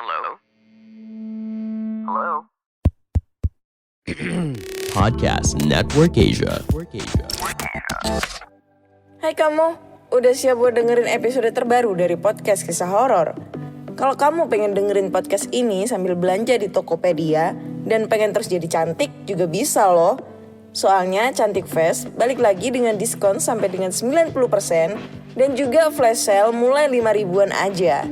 Hello? Hello? Podcast Network Asia. Hai kamu, udah siap buat dengerin episode terbaru dari podcast kisah horor? Kalau kamu pengen dengerin podcast ini sambil belanja di Tokopedia dan pengen terus jadi cantik juga bisa loh. Soalnya Cantik Fest balik lagi dengan diskon sampai dengan 90% dan juga flash sale mulai 5 ribuan aja.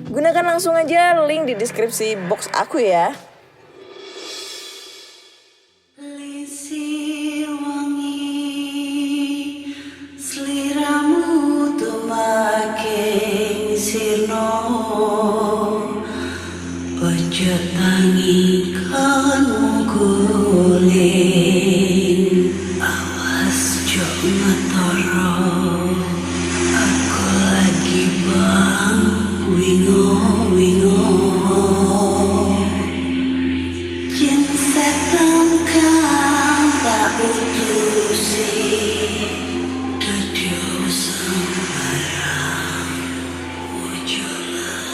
Gunakan langsung aja link di deskripsi box aku ya. Lisir wangi, seliramu tuh makin sirno. Ojo tangi kanmu guling, awas jo ngetoro. Aku lagi bang, wingo. Yen setan kang tak utusi, dadi sembarang ojo layu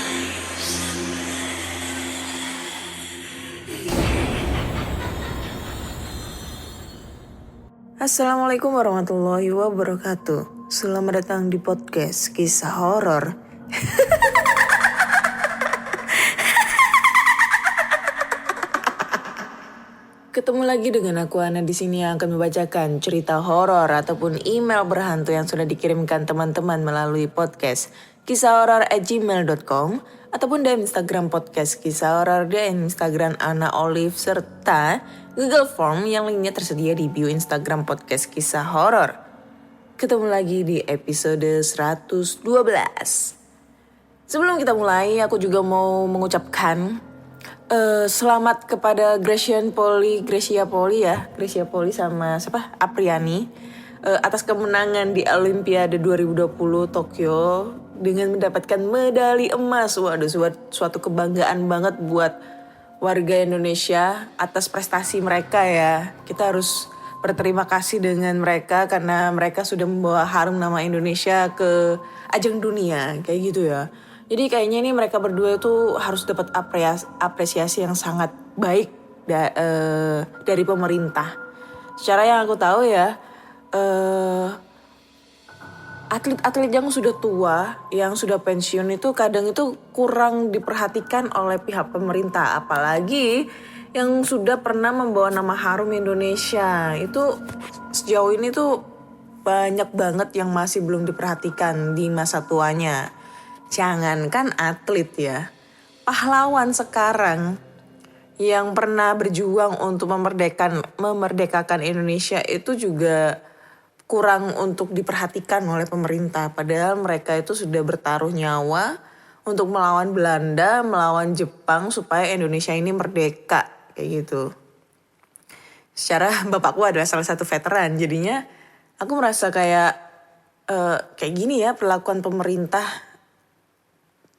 Assalamualaikum warahmatullahi wabarakatuh. Selamat datang di podcast kisah horor. Ketemu lagi dengan aku Ana di sini yang akan membacakan cerita horor ataupun email berhantu yang sudah dikirimkan teman-teman melalui podcast kisahhoror@gmail.com ataupun di Instagram podcast kisah horor dan Instagram Ana Olive serta Google Form yang linknya tersedia di bio Instagram podcast kisah horor. Ketemu lagi di episode 112. Sebelum kita mulai, aku juga mau mengucapkan selamat kepada Gracia Poli sama Apriani atas kemenangan di Olimpiade 2020 Tokyo dengan mendapatkan medali emas. Waduh, suatu kebanggaan banget buat warga Indonesia atas prestasi mereka ya. Kita harus berterima kasih dengan mereka karena mereka sudah membawa harum nama Indonesia ke ajang dunia kayak gitu ya. Jadi kayaknya ini mereka berdua itu harus dapat apresiasi yang sangat baik dari pemerintah. Secara yang aku tahu ya, atlet-atlet yang sudah tua, yang sudah pensiun itu kadang itu kurang diperhatikan oleh pihak pemerintah. Apalagi yang sudah pernah membawa nama harum Indonesia. Itu sejauh ini tuh banyak banget yang masih belum diperhatikan di masa tuanya. Jangankan atlet ya, pahlawan sekarang yang pernah berjuang untuk memerdekakan Indonesia itu juga kurang untuk diperhatikan oleh pemerintah. Padahal mereka itu sudah bertaruh nyawa untuk melawan Belanda, melawan Jepang supaya Indonesia ini merdeka kayak gitu. Secara bapakku adalah salah satu veteran, jadinya aku merasa kayak gini ya perlakuan pemerintah.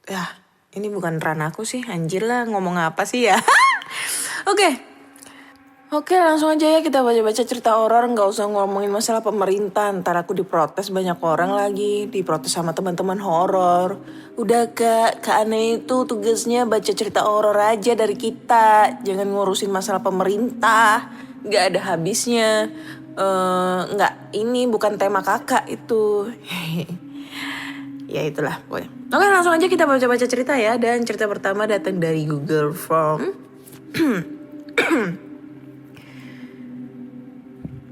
Ya, ini bukan ranaku sih, anjir lah ngomong apa sih ya. Oke, langsung aja ya kita baca-baca cerita horor, nggak usah ngomongin masalah pemerintah, ntar aku diprotes banyak orang lagi, diprotes sama teman-teman horor. Udah Kak Ana itu tugasnya baca cerita horor aja dari kita, jangan ngurusin masalah pemerintah, nggak ada habisnya. Ini bukan tema kakak itu. Ya itulah pokoknya. Oke, langsung aja kita baca-baca cerita ya. Dan cerita pertama datang dari Google Form.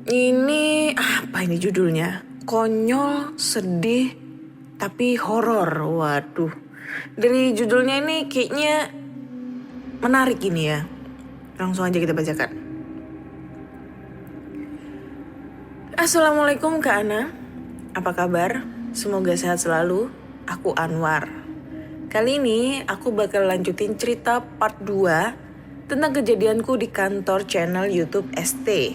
Ini apa ini judulnya? Konyol, sedih, tapi horor. Waduh. Dari judulnya ini kayaknya menarik ini ya. Langsung aja kita bacakan. Assalamualaikum Kak Ana. Apa kabar? Semoga sehat selalu. Aku Anwar. Kali ini aku bakal lanjutin cerita part 2 tentang kejadianku di kantor channel YouTube ST.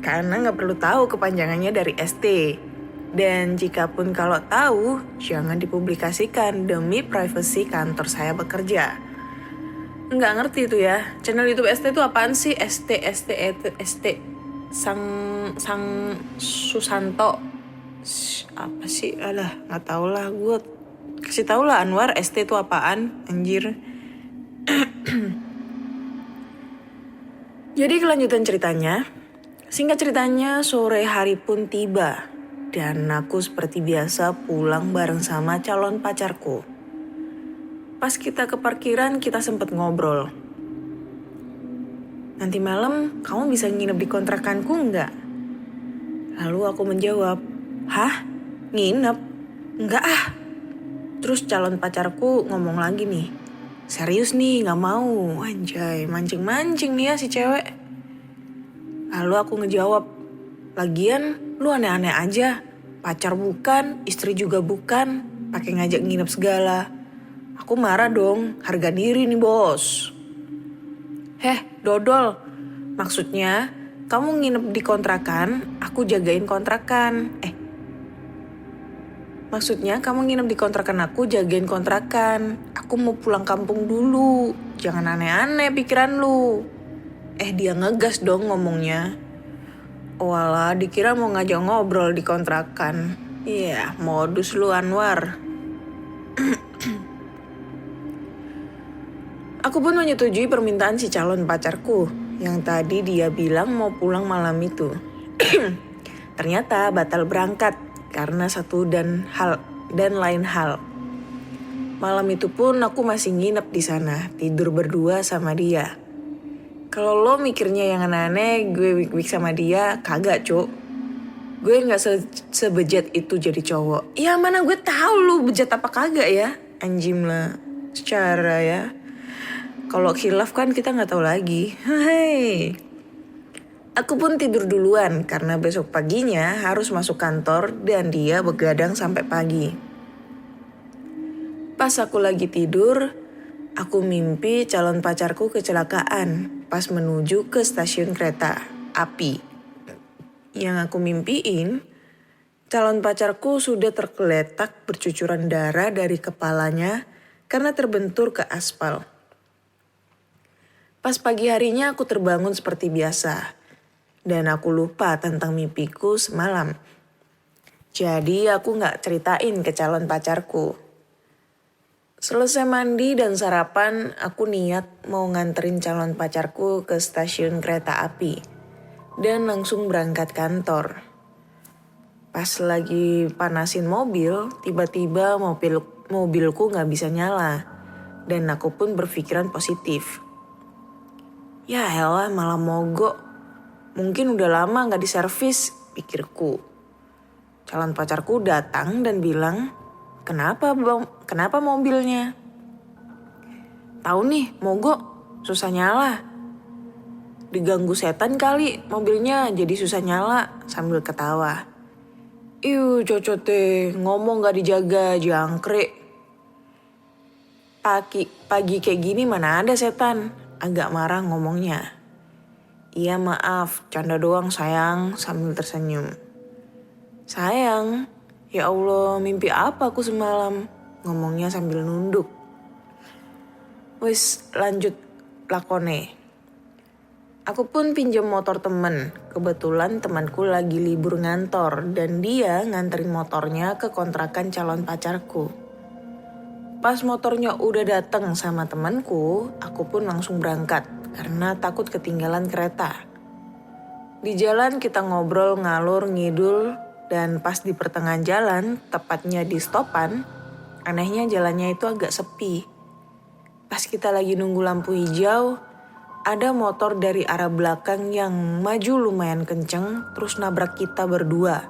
Karena gak perlu tahu kepanjangannya dari ST. Dan jikapun kalau tahu, jangan dipublikasikan demi privasi kantor saya bekerja. Nggak ngerti itu ya. Channel YouTube ST itu apaan sih? ST Sang Susanto. Apa sih? Alah, nggak tahu lah. Gue kasih tahu lah Anwar, ST itu apaan? Anjir. Jadi kelanjutan ceritanya, singkat ceritanya sore hari pun tiba dan aku seperti biasa pulang bareng sama calon pacarku. Pas kita ke parkiran kita sempat ngobrol. Nanti malam kamu bisa nginep di kontrakanku nggak? Lalu aku menjawab, hah? Nginep? Nggak ah. Terus calon pacarku ngomong lagi nih, serius nih gak mau. Anjay, mancing-mancing nih ya si cewek. Lalu aku ngejawab, lagian lu aneh-aneh aja. Pacar bukan, istri juga bukan, pakai ngajak nginep segala. Aku marah dong, harga diri nih bos. Heh, dodol. Maksudnya kamu nginep di kontrakan, aku jagain kontrakan. Maksudnya kamu nginep di kontrakan aku, jagain kontrakan. Aku mau pulang kampung dulu. Jangan aneh-aneh pikiran lu. Dia ngegas dong ngomongnya. Walah, dikira mau ngajak ngobrol di kontrakan. Iya, modus lu Anwar. Aku pun menyetujui permintaan si calon pacarku. Yang tadi dia bilang mau pulang malam itu. Ternyata batal berangkat. Karena satu dan lain hal. Malam itu pun aku masih nginep di sana, tidur berdua sama dia. Kalau lo mikirnya yang aneh-aneh, gue wik-wik sama dia, kagak cuk. Gue nggak sebejat itu jadi cowok. Ya mana gue tahu lo bejat apa kagak ya, anjim lah. Secara ya, kalau khilaf kan kita nggak tahu lagi. Hei. Aku pun tidur duluan karena besok paginya harus masuk kantor dan dia begadang sampai pagi. Pas aku lagi tidur, aku mimpi calon pacarku kecelakaan pas menuju ke stasiun kereta api. Yang aku mimpiin, calon pacarku sudah tergeletak bercucuran darah dari kepalanya karena terbentur ke aspal. Pas pagi harinya aku terbangun seperti biasa. Dan aku lupa tentang mimpiku semalam. Jadi aku gak ceritain ke calon pacarku. Selesai mandi dan sarapan, aku niat mau nganterin calon pacarku ke stasiun kereta api. Dan langsung berangkat kantor. Pas lagi panasin mobil, tiba-tiba mobilku gak bisa nyala. Dan aku pun berpikiran positif. Ya elah malah mogok. Mungkin udah lama gak diservis, pikirku. Calon pacarku datang dan bilang, kenapa mobilnya? Tahu nih, mogok, susah nyala. Diganggu setan kali, mobilnya jadi susah nyala, sambil ketawa. Cocote, ngomong gak dijaga, jangkrik. Pagi kayak gini mana ada setan, agak marah ngomongnya. Iya maaf, canda doang sayang, sambil tersenyum. Sayang, ya Allah mimpi apa aku semalam, ngomongnya sambil nunduk. Wis lanjut lakone. Aku pun pinjam motor temen, kebetulan temanku lagi libur ngantor dan dia nganterin motornya ke kontrakan calon pacarku. Pas motornya udah dateng sama temanku, aku pun langsung berangkat. Karena takut ketinggalan kereta. Di jalan kita ngobrol ngalur ngidul dan pas di pertengahan jalan, tepatnya di stopan, anehnya jalannya itu agak sepi. Pas kita lagi nunggu lampu hijau, ada motor dari arah belakang yang maju lumayan kenceng terus nabrak kita berdua.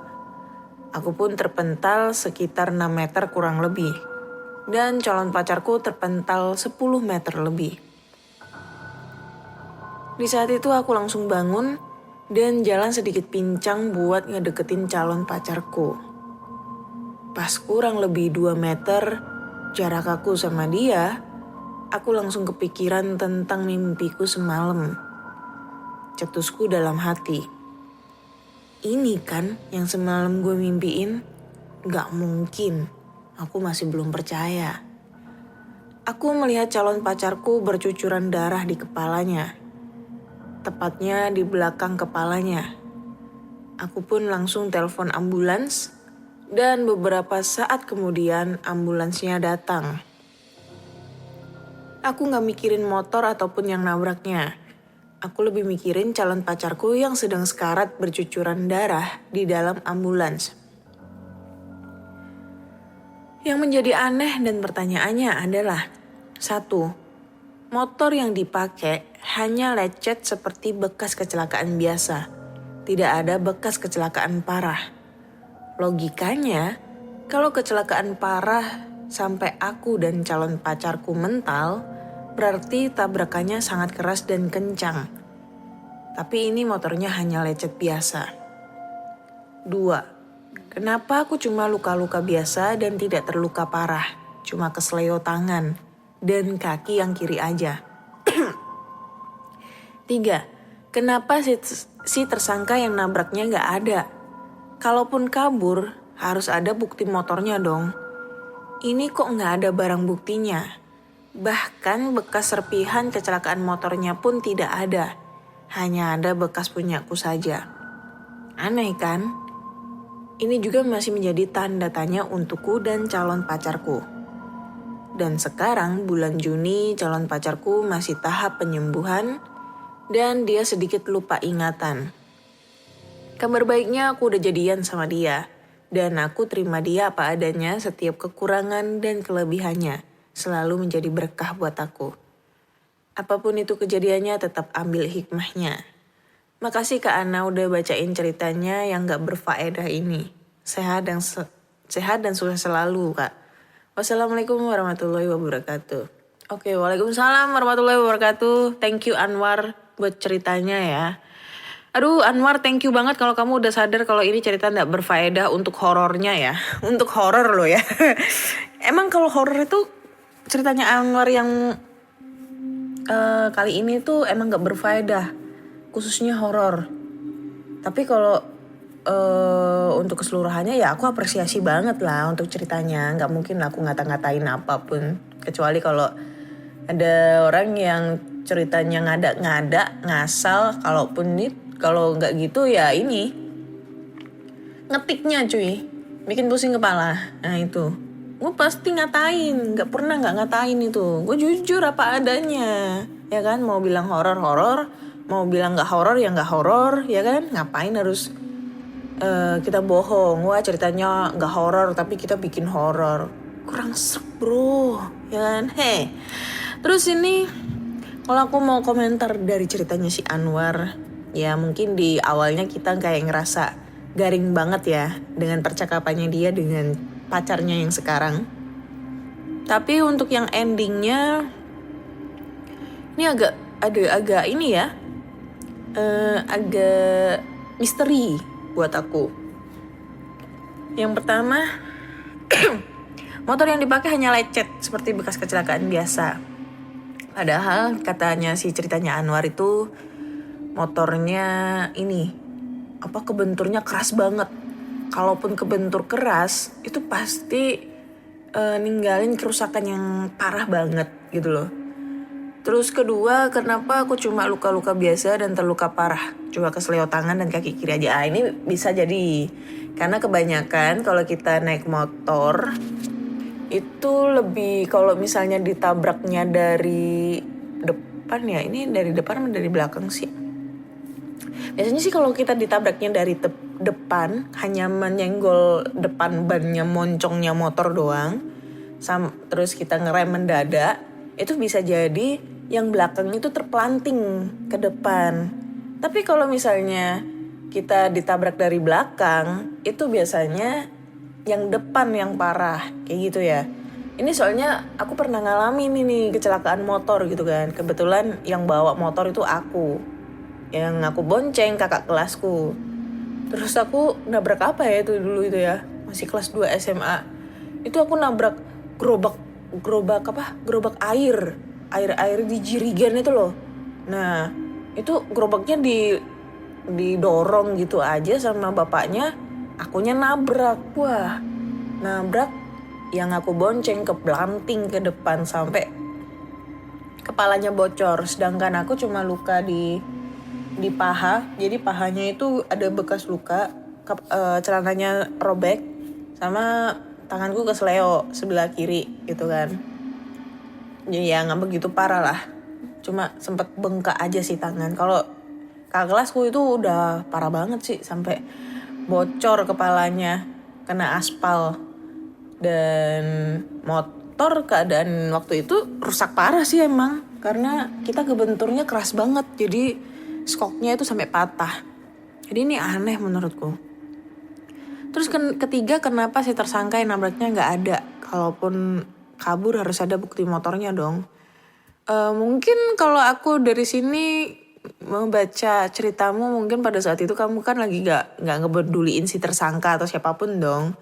Aku pun terpental sekitar 6 meter kurang lebih. Dan calon pacarku terpental 10 meter lebih. Di saat itu aku langsung bangun dan jalan sedikit pincang buat ngedeketin calon pacarku. Pas kurang lebih 2 meter jarak aku sama dia, aku langsung kepikiran tentang mimpiku semalam. Cetusku dalam hati. Ini kan yang semalam gue mimpiin? Gak mungkin, aku masih belum percaya. Aku melihat calon pacarku bercucuran darah di kepalanya. Tepatnya di belakang kepalanya. Aku pun langsung telepon ambulans dan beberapa saat kemudian ambulansnya datang. Aku gak mikirin motor ataupun yang nabraknya. Aku lebih mikirin calon pacarku yang sedang sekarat bercucuran darah di dalam ambulans. Yang menjadi aneh dan pertanyaannya adalah, 1. Motor yang dipakai hanya lecet seperti bekas kecelakaan biasa. Tidak ada bekas kecelakaan parah. Logikanya, kalau kecelakaan parah sampai aku dan calon pacarku mental, berarti tabrakannya sangat keras dan kencang. Tapi ini motornya hanya lecet biasa. 2. Kenapa aku cuma luka-luka biasa dan tidak terluka parah? Cuma kesleo tangan dan kaki yang kiri aja. 3. Kenapa si tersangka yang nabraknya gak ada? Kalaupun kabur, harus ada bukti motornya dong. Ini kok gak ada barang buktinya? Bahkan bekas serpihan kecelakaan motornya pun tidak ada. Hanya ada bekas punyaku saja. Aneh kan? Ini juga masih menjadi tanda tanya untukku dan calon pacarku. Dan sekarang bulan Juni calon pacarku masih tahap penyembuhan dan dia sedikit lupa ingatan. Kabar baiknya aku udah jadian sama dia. Dan aku terima dia apa adanya, setiap kekurangan dan kelebihannya selalu menjadi berkah buat aku. Apapun itu kejadiannya tetap ambil hikmahnya. Makasih Kak Ana udah bacain ceritanya yang gak berfaedah ini. Sehat dan sukses selalu Kak. Wassalamualaikum warahmatullahi wabarakatuh. Oke, waalaikumsalam warahmatullahi wabarakatuh. Thank you Anwar buat ceritanya ya. Aduh Anwar, thank you banget kalau kamu udah sadar kalau ini cerita gak berfaedah untuk horornya ya. Untuk horor loh ya. Emang kalau horor itu ceritanya Anwar yang kali ini tuh emang gak berfaedah. Khususnya horor. Tapi kalau untuk keseluruhannya ya aku apresiasi banget lah untuk ceritanya. Gak mungkin aku ngata-ngatain apapun. Kecuali kalau ada orang yang ceritanya ngada-ngada, ngasal, kalau nggak gitu ya ini ngetiknya cuy, bikin pusing kepala. Nah itu, gue pasti ngatain, nggak pernah nggak ngatain itu. Gue jujur apa adanya, ya kan. Mau bilang horor, mau bilang nggak horor ya nggak horor, ya kan. Ngapain harus kita bohong? Wah ceritanya nggak horor tapi kita bikin horor, kurang serem bro, ya kan. Terus ini kalau aku mau komentar dari ceritanya si Anwar. Ya mungkin di awalnya kita kayak ngerasa garing banget ya dengan percakapannya dia dengan pacarnya yang sekarang. Tapi untuk yang endingnya ini agak ini ya, agak misteri buat aku. Yang pertama, motor yang dipakai hanya lecet seperti bekas kecelakaan biasa. Padahal katanya si ceritanya Anwar itu motornya ini kebenturnya keras banget. Kalaupun kebentur keras itu pasti ninggalin kerusakan yang parah banget gitu loh. Terus kedua, kenapa aku cuma luka-luka biasa dan terluka parah, cuma kesleo tangan dan kaki kiri aja. Ini bisa jadi karena kebanyakan kalau kita naik motor itu lebih, kalau misalnya ditabraknya dari depan ya, ini dari depan atau dari belakang sih? Biasanya sih kalau kita ditabraknya dari depan, hanya menyenggol depan bannya moncongnya motor doang, terus kita ngerem mendadak, itu bisa jadi yang belakang itu terpelanting ke depan. Tapi kalau misalnya kita ditabrak dari belakang, itu biasanya yang depan yang parah, kayak gitu ya. Ini soalnya aku pernah ngalamin ini kecelakaan motor gitu kan. Kebetulan yang bawa motor itu aku. Yang aku bonceng kakak kelasku. Terus aku nabrak apa ya itu dulu itu ya, masih kelas 2 SMA. Itu aku nabrak gerobak air di Jirigan itu loh. Nah itu gerobaknya didorong gitu aja sama bapaknya, akunya nabrak. Wah, nabrak yang aku bonceng kepelanting ke depan sampai kepalanya bocor. Sedangkan aku cuma luka di paha, jadi pahanya itu ada bekas luka, celananya robek, sama tanganku kesleo sebelah kiri gitu kan. Ya nggak begitu parah lah. Cuma sempet bengkak aja sih tangan. Kalau kakak kelasku itu udah parah banget sih. Sampai bocor kepalanya. Kena aspal. Dan motor keadaan waktu itu rusak parah sih emang. Karena kita kebenturnya keras banget. Jadi skoknya itu sampai patah. Jadi ini aneh menurutku. Terus ketiga, kenapa si tersangka yang nabraknya nggak ada? Kalaupun kabur harus ada bukti motornya dong. Mungkin kalau aku dari sini membaca ceritamu, mungkin pada saat itu kamu kan lagi nggak ngepeduliin si tersangka atau siapapun dong.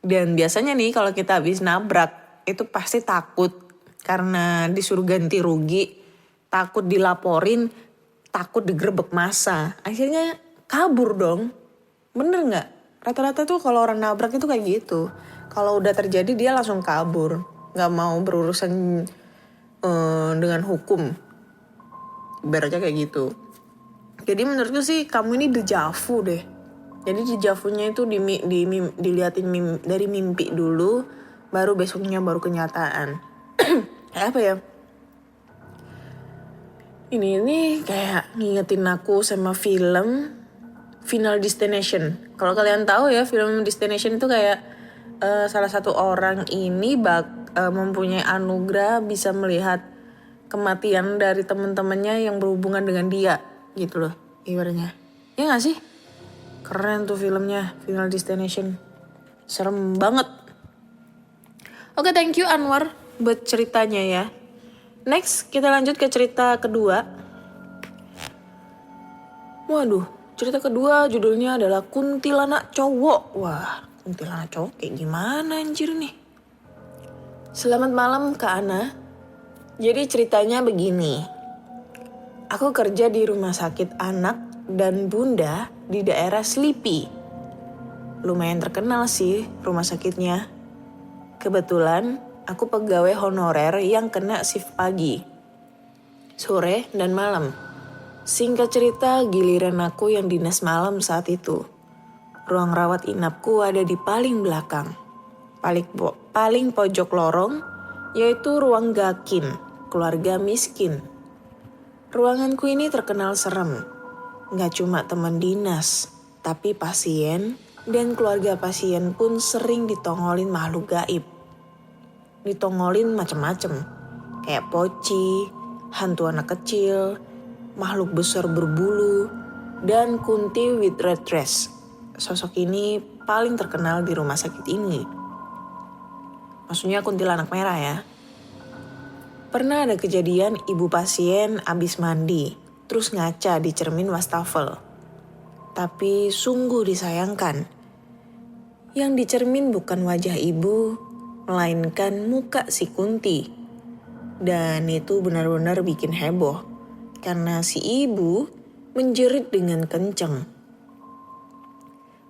Dan biasanya nih kalau kita habis nabrak itu pasti takut karena disuruh ganti rugi, takut dilaporin, takut digerebek massa. Akhirnya kabur dong. Bener nggak? Rata-rata tuh kalau orang nabrak itu kayak gitu. Kalau udah terjadi dia langsung kabur. Gak mau berurusan dengan hukum. Ibaratnya kayak gitu. Jadi menurutku sih kamu ini dejavu deh. Jadi dejavunya itu diliatin dari mimpi dulu. Baru besoknya baru kenyataan. Kayak apa ya? Ini kayak ngingetin aku sama film Final Destination. Kalau kalian tahu ya, film Destination itu kayak salah satu orang ini mempunyai anugerah bisa melihat kematian dari teman-temannya yang berhubungan dengan dia, gitu loh, ibaratnya. Ya nggak sih? Keren tuh filmnya, Final Destination. Serem banget. Oke, thank you Anwar buat ceritanya ya. Next, kita lanjut ke cerita kedua. Waduh, cerita kedua judulnya adalah Kuntilanak Cowok. Wah, kuntilanak cowok kayak gimana anjir nih? Selamat malam Kak Ana. Jadi ceritanya begini. Aku kerja di rumah sakit anak dan bunda di daerah Sleepy. Lumayan terkenal sih rumah sakitnya. Kebetulan aku pegawai honorer yang kena shift pagi, sore, dan malam. Singkat cerita, giliran aku yang dinas malam saat itu. Ruang rawat inapku ada di paling belakang. Paling pojok lorong, yaitu ruang gakin, keluarga miskin. Ruanganku ini terkenal serem. Gak cuma teman dinas, tapi pasien dan keluarga pasien pun sering ditongolin makhluk gaib. Ditongolin macem-macem, kayak poci, hantu anak kecil, makhluk besar berbulu, dan Kunti with red dress. Sosok ini paling terkenal di rumah sakit ini. Maksudnya kuntilanak merah ya. Pernah ada kejadian ibu pasien abis mandi, terus ngaca di cermin wastafel. Tapi sungguh disayangkan. Yang dicermin bukan wajah ibu, melainkan muka si Kunti. Dan itu benar-benar bikin heboh. Karena si ibu menjerit dengan kenceng.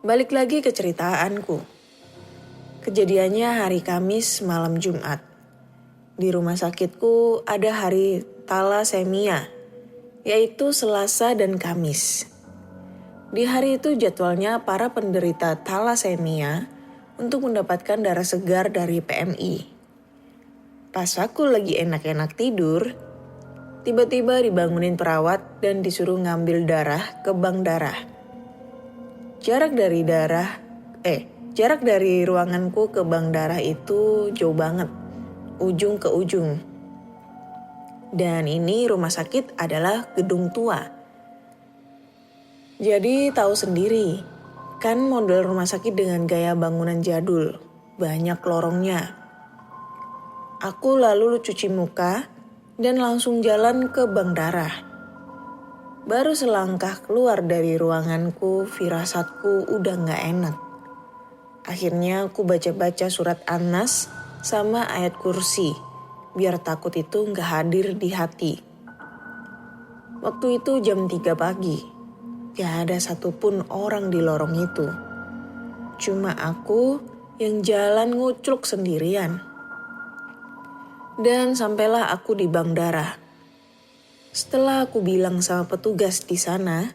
Balik lagi ke ceritaanku. Kejadiannya hari Kamis malam Jumat. Di rumah sakitku ada hari talasemia, yaitu Selasa dan Kamis. Di hari itu jadwalnya para penderita talasemia untuk mendapatkan darah segar dari PMI. Pas aku lagi enak-enak tidur, tiba-tiba dibangunin perawat dan disuruh ngambil darah ke bank darah. Jarak dari ruanganku ke bank darah itu jauh banget, ujung ke ujung. Dan ini rumah sakit adalah gedung tua. Jadi tahu sendiri, kan model rumah sakit dengan gaya bangunan jadul, banyak lorongnya. Aku lalu cuci muka dan langsung jalan ke bank darah. Baru selangkah keluar dari ruanganku, firasatku udah gak enak. Akhirnya aku baca-baca surat An-Nas sama ayat kursi, biar takut itu gak hadir di hati. Waktu itu jam 3 pagi. Gak ada satupun orang di lorong itu. Cuma aku yang jalan ngucluk sendirian. Dan sampailah aku di bank darah. Setelah aku bilang sama petugas di sana,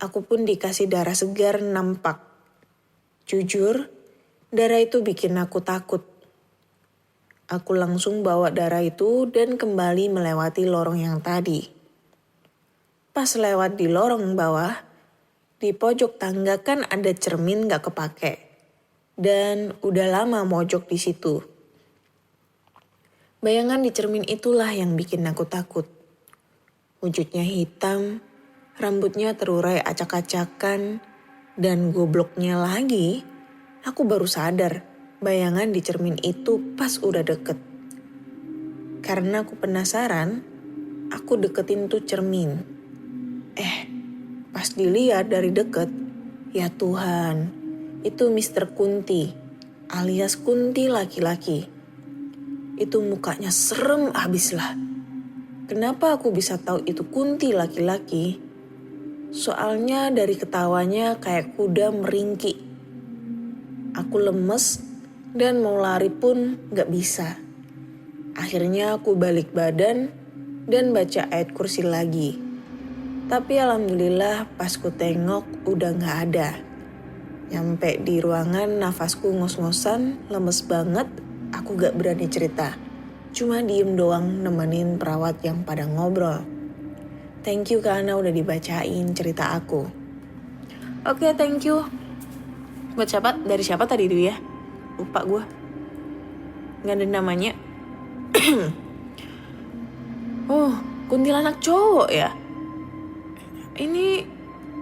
aku pun dikasih darah segar nampak. Jujur, darah itu bikin aku takut. Aku langsung bawa darah itu dan kembali melewati lorong yang tadi. Pas lewat di lorong bawah, di pojok tangga kan ada cermin gak kepake. Dan udah lama mojok di situ. Bayangan di cermin itulah yang bikin aku takut. Wujudnya hitam, rambutnya terurai acak-acakan, dan gobloknya lagi, aku baru sadar bayangan di cermin itu pas udah deket. Karena aku penasaran, aku deketin tuh cermin. Pas dilihat dari deket, ya Tuhan, itu Mr. Kunti alias Kunti laki-laki. Itu mukanya serem abis lah. Kenapa aku bisa tahu itu Kunti laki-laki? Soalnya dari ketawanya kayak kuda meringki. Aku lemes dan mau lari pun gak bisa. Akhirnya aku balik badan dan baca ayat kursi lagi. Tapi alhamdulillah pas ku tengok udah gak ada. Nyampe di ruangan nafasku ngos-ngosan, lemes banget, aku gak berani cerita. Cuma diem doang nemenin perawat yang pada ngobrol. Thank you karena udah dibacain cerita aku. Oke, thank you. Buat siapa? Dari siapa tadi dulu ya? Lupa gue. Gak ada namanya. Oh, kuntilanak cowok ya? Ini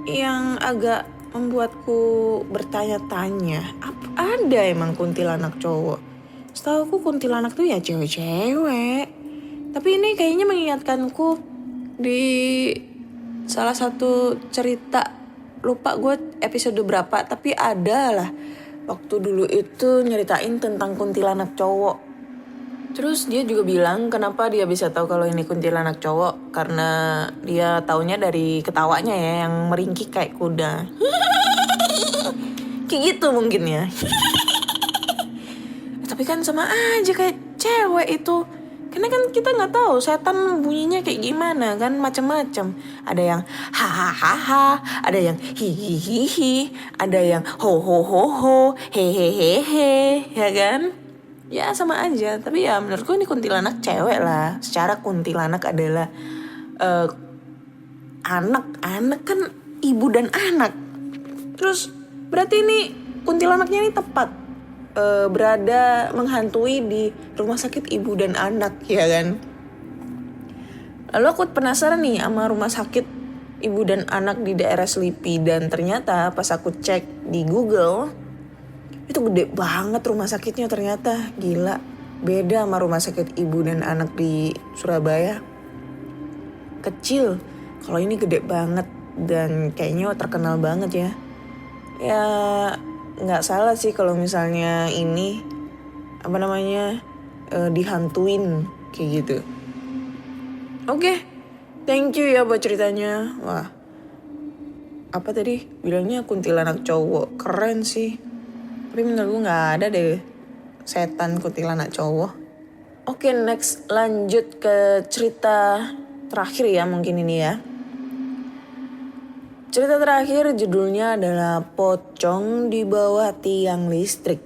yang agak membuatku bertanya-tanya. Apa ada emang kuntilanak cowok? Setahu aku kuntilanak tuh ya cewek-cewek. Tapi ini kayaknya mengingatkanku di salah satu cerita. Lupa gue episode berapa. Tapi ada lah. Waktu dulu itu nyeritain tentang kuntilanak cowok. Terus dia juga bilang kenapa dia bisa tahu kalau ini kuntilanak cowok. Karena dia taunya dari ketawanya ya yang meringkik kayak kuda. Kayak gitu mungkin ya. Tapi kan sama aja kayak cewek itu. Karena kan kita nggak tahu setan bunyinya kayak gimana kan, macam-macam. Ada yang hahaha, ada yang hihihihi, ada yang ho ho ho ho, hehehehe, ya kan? Ya sama aja. Tapi ya menurutku ini kuntilanak cewek lah. Secara kuntilanak adalah anak kan ibu dan anak. Terus berarti ini kuntilanaknya ini tepat berada menghantui di rumah sakit ibu dan anak, ya kan? Lalu aku penasaran nih sama rumah sakit ibu dan anak di daerah Selipi. Dan ternyata pas aku cek di Google, itu gede banget rumah sakitnya ternyata. Gila, beda sama rumah sakit ibu dan anak di Surabaya. Kecil, kalau ini gede banget dan kayaknya terkenal banget ya. Ya nggak salah sih kalau misalnya ini dihantuin kayak gitu. Oke, thank you ya buat ceritanya. Wah, apa tadi bilangnya kuntilanak cowok, keren sih. Tapi menurut gue nggak ada deh setan kuntilanak cowok. Oke, next lanjut ke cerita terakhir ya mungkin ini ya. Cerita terakhir judulnya adalah Pocong di Bawah Tiang Listrik.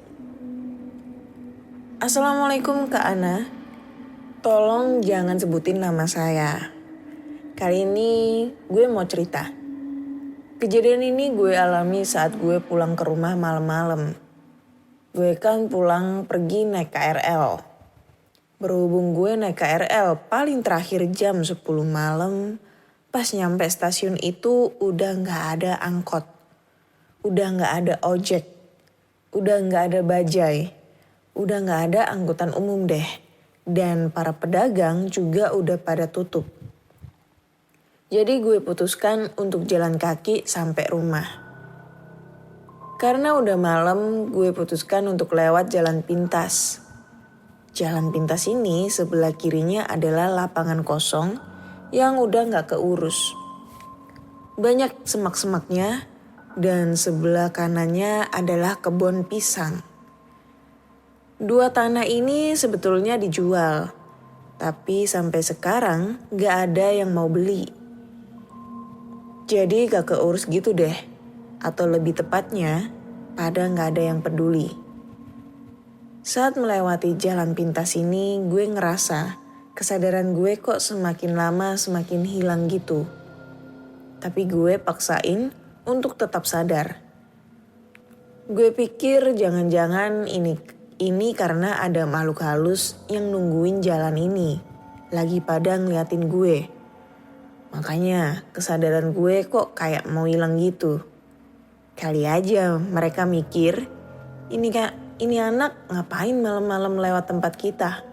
Assalamualaikum Kak Ana. Tolong jangan sebutin nama saya. Kali ini gue mau cerita. Kejadian ini gue alami saat gue pulang ke rumah malam-malam. Gue kan pulang pergi naik KRL. Berhubung gue naik KRL paling terakhir jam 10 malam. Pas nyampe stasiun itu udah gak ada angkot. Udah gak ada ojek. Udah gak ada bajai. Udah gak ada angkutan umum deh. Dan para pedagang juga udah pada tutup. Jadi gue putuskan untuk jalan kaki sampai rumah. Karena udah malam gue putuskan untuk lewat jalan pintas. Jalan pintas ini sebelah kirinya adalah lapangan kosong yang udah gak keurus. Banyak semak-semaknya dan sebelah kanannya adalah kebun pisang. Dua tanah ini sebetulnya dijual, tapi sampai sekarang gak ada yang mau beli. Jadi gak keurus gitu deh, atau lebih tepatnya pada gak ada yang peduli. Saat melewati jalan pintas ini, gue ngerasa kesadaran gue kok semakin lama semakin hilang gitu. Tapi gue paksain untuk tetap sadar. Gue pikir jangan-jangan ini karena ada makhluk halus yang nungguin jalan ini, lagi pada ngeliatin gue. Makanya kesadaran gue kok kayak mau hilang gitu. Kali aja mereka mikir, ini anak ngapain malam-malam lewat tempat kita.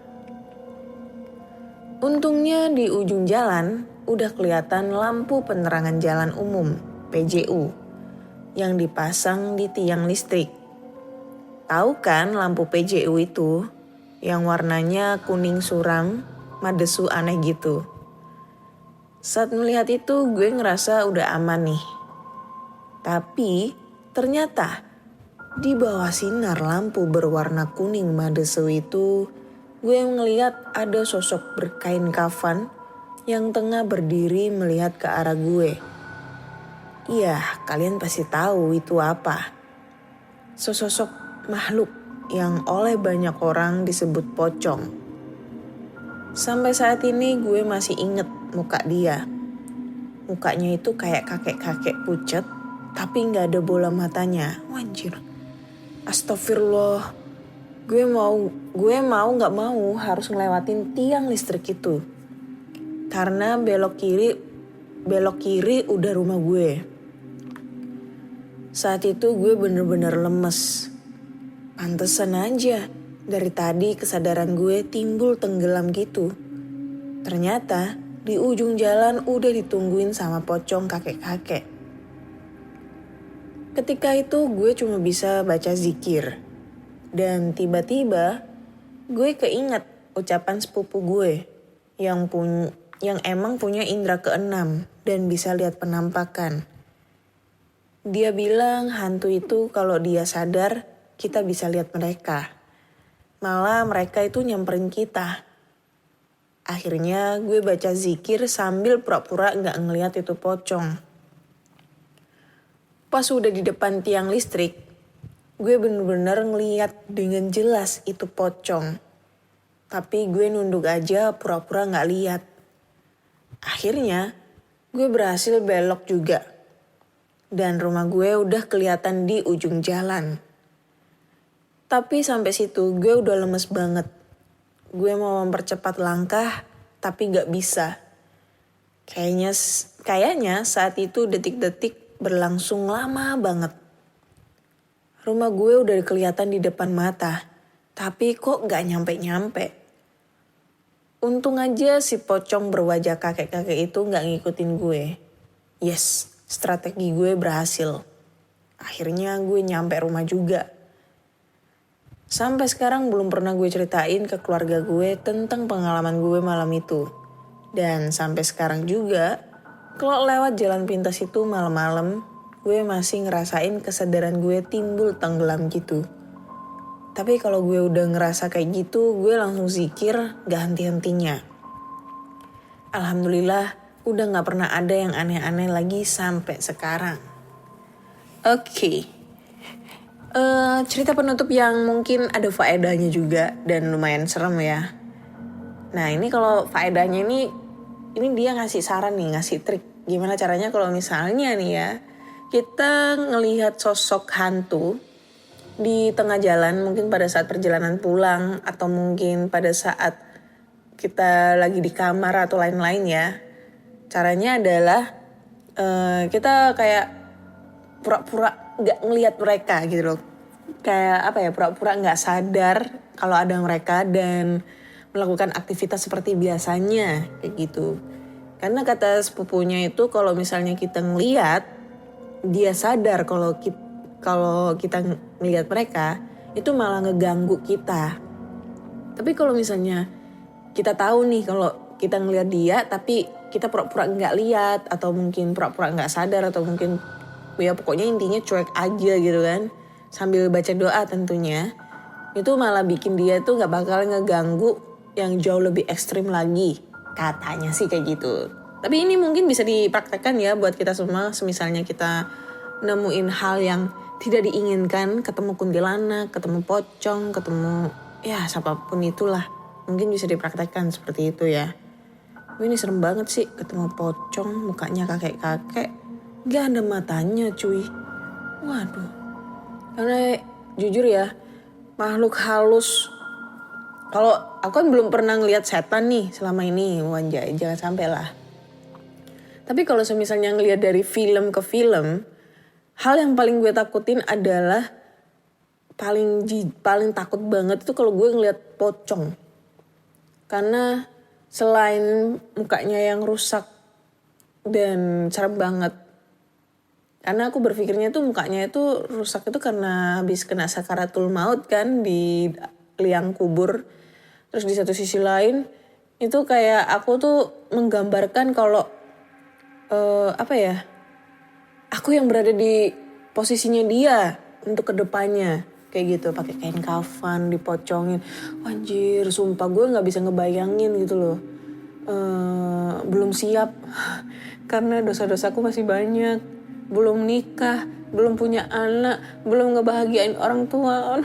Untungnya di ujung jalan udah kelihatan lampu penerangan jalan umum, PJU, yang dipasang di tiang listrik. Tahu kan lampu PJU itu yang warnanya kuning suram, madesu aneh gitu. Saat melihat itu gue ngerasa udah aman nih. Tapi ternyata di bawah sinar lampu berwarna kuning madesu itu, gue ngeliat ada sosok berkain kafan yang tengah berdiri melihat ke arah gue. Iya, kalian pasti tahu itu apa. Sosok makhluk yang oleh banyak orang disebut pocong. Sampai saat ini gue masih inget muka dia. Mukanya itu kayak kakek-kakek pucet, tapi gak ada bola matanya. Anjir. Astagfirullah. Gue mau gak mau harus ngelewatin tiang listrik itu. Karena belok kiri udah rumah gue. Saat itu gue bener-bener lemes. Pantesan aja dari tadi kesadaran gue timbul tenggelam gitu. Ternyata di ujung jalan udah ditungguin sama pocong kakek-kakek. Ketika itu gue cuma bisa baca zikir. Dan tiba-tiba gue keinget ucapan sepupu gue yang emang punya indera keenam dan bisa lihat penampakan. Dia bilang hantu itu kalau dia sadar kita bisa lihat mereka. Malah mereka itu nyamperin kita. Akhirnya gue baca zikir sambil pura-pura gak ngeliat itu pocong. Pas udah di depan tiang listrik, gue bener-bener ngeliat dengan jelas itu pocong. Tapi gue nunduk aja pura-pura gak lihat. Akhirnya gue berhasil belok juga. Dan rumah gue udah kelihatan di ujung jalan. Tapi sampai situ gue udah lemes banget. Gue mau mempercepat langkah tapi gak bisa. Kayaknya saat itu detik-detik berlangsung lama banget. Rumah gue udah kelihatan di depan mata, tapi kok gak nyampe-nyampe. Untung aja si pocong berwajah kakek-kakek itu gak ngikutin gue. Yes, strategi gue berhasil. Akhirnya gue nyampe rumah juga. Sampai sekarang belum pernah gue ceritain ke keluarga gue tentang pengalaman gue malam itu. Dan sampai sekarang juga, kalau lewat jalan pintas itu malam-malam, gue masih ngerasain kesadaran gue timbul tenggelam gitu. Tapi kalau gue udah ngerasa kayak gitu, gue langsung zikir gak henti-hentinya. Alhamdulillah, udah gak pernah ada yang aneh-aneh lagi sampai sekarang. Oke. Cerita penutup yang mungkin ada faedahnya juga dan lumayan serem ya. Nah ini kalau faedahnya ini dia ngasih saran nih, ngasih trik. Gimana caranya kalau misalnya nih ya, kita ngelihat sosok hantu di tengah jalan, mungkin pada saat perjalanan pulang atau mungkin pada saat kita lagi di kamar atau lain-lain ya. Caranya adalah kita kayak pura-pura gak ngelihat mereka gitu loh. Kayak apa ya, pura-pura gak sadar kalau ada mereka dan melakukan aktivitas seperti biasanya kayak gitu. Karena kata sepupunya itu kalau misalnya kita ngelihat, dia sadar kalau kita ngelihat mereka, itu malah ngeganggu kita. Tapi kalau misalnya kita tahu nih kalau kita ngelihat dia tapi kita pura-pura nggak lihat atau mungkin pura-pura nggak sadar atau mungkin ya pokoknya intinya cuek aja gitu kan, sambil baca doa tentunya, itu malah bikin dia tuh nggak bakal ngeganggu yang jauh lebih ekstrim lagi. Katanya sih kayak gitu. Tapi ini mungkin bisa dipraktekkan ya buat kita semua. Misalnya kita nemuin hal yang tidak diinginkan, ketemu kuntilanak, ketemu pocong, ketemu ya siapapun itulah. Mungkin bisa dipraktekkan seperti itu ya. Tapi ini serem banget sih, ketemu pocong, mukanya kakek-kakek, gak ada matanya cuy. Waduh. Karena jujur ya, makhluk halus, kalau aku kan belum pernah ngeliat setan nih selama ini, wanjay, jangan sampai lah. Tapi kalau misalnya ngeliat dari film ke film, hal yang paling gue takutin adalah paling takut banget itu kalau gue ngeliat pocong. Karena selain mukanya yang rusak dan serem banget. Karena aku berpikirnya tuh mukanya itu rusak itu karena habis kena sakaratul maut kan di liang kubur. Terus di satu sisi lain itu kayak aku tuh menggambarkan kalau aku yang berada di posisinya dia untuk kedepannya. Kayak gitu, pakai kain kafan, dipocongin. Anjir, sumpah gue gak bisa ngebayangin gitu loh. Belum siap. Karena dosa-dosaku masih banyak. Belum nikah, belum punya anak, belum ngebahagiain orang tua.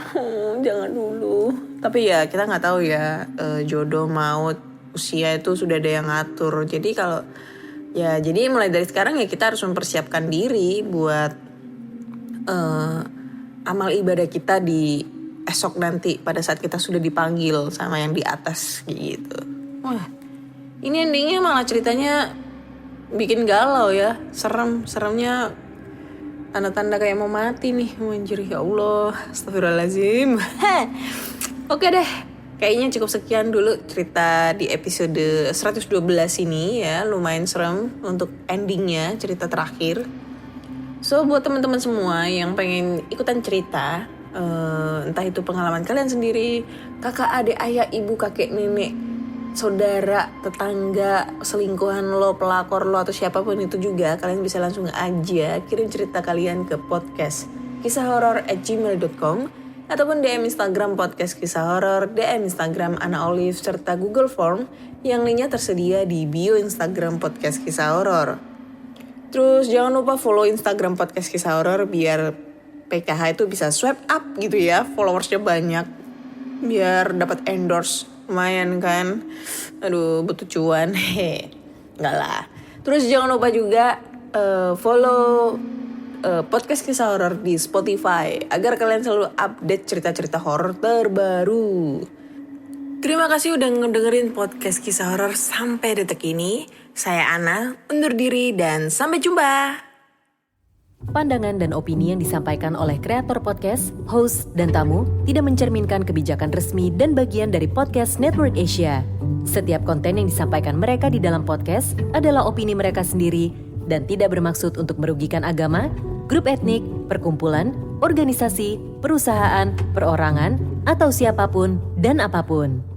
Jangan dulu. Tapi ya kita gak tahu ya, jodoh, maut, usia itu sudah ada yang ngatur. Jadi kalau, ya jadi mulai dari sekarang ya kita harus mempersiapkan diri buat amal ibadah kita di esok nanti pada saat kita sudah dipanggil sama yang di atas gitu. Wah, ini endingnya malah ceritanya bikin galau ya, seremnya tanda-tanda kayak mau mati nih. Anjir, ya Allah, astagfirullahaladzim. Oke deh, kayaknya cukup sekian dulu cerita di episode 112 ini ya, lumayan serem untuk endingnya, cerita terakhir. So buat teman-teman semua yang pengen ikutan cerita, entah itu pengalaman kalian sendiri, kakak, adik, ayah, ibu, kakek, nenek, saudara, tetangga, selingkuhan lo, pelakor lo, atau siapapun itu juga, kalian bisa langsung aja kirim cerita kalian ke podcast kisahhoror@gmail.com ataupun DM Instagram podcast kisah horor, DM Instagram Ana Olive, serta Google Form yang linknya tersedia di bio Instagram podcast kisah horor. Terus jangan lupa follow Instagram podcast kisah horor biar PKH itu bisa swipe up gitu ya, followersnya banyak, biar dapat endorse, lumayan kan. Aduh, butuh cuan, enggak lah. Terus jangan lupa juga follow podcast kisah horor di Spotify agar kalian selalu update cerita-cerita horor terbaru. Terima kasih udah ngedengerin podcast kisah horor sampai detik ini. Saya Ana, undur diri dan sampai jumpa. Pandangan dan opini yang disampaikan oleh kreator podcast, host, dan tamu tidak mencerminkan kebijakan resmi dan bagian dari podcast Network Asia. Setiap konten yang disampaikan mereka di dalam podcast adalah opini mereka sendiri dan tidak bermaksud untuk merugikan agama, grup etnik, perkumpulan, organisasi, perusahaan, perorangan, atau siapapun dan apapun.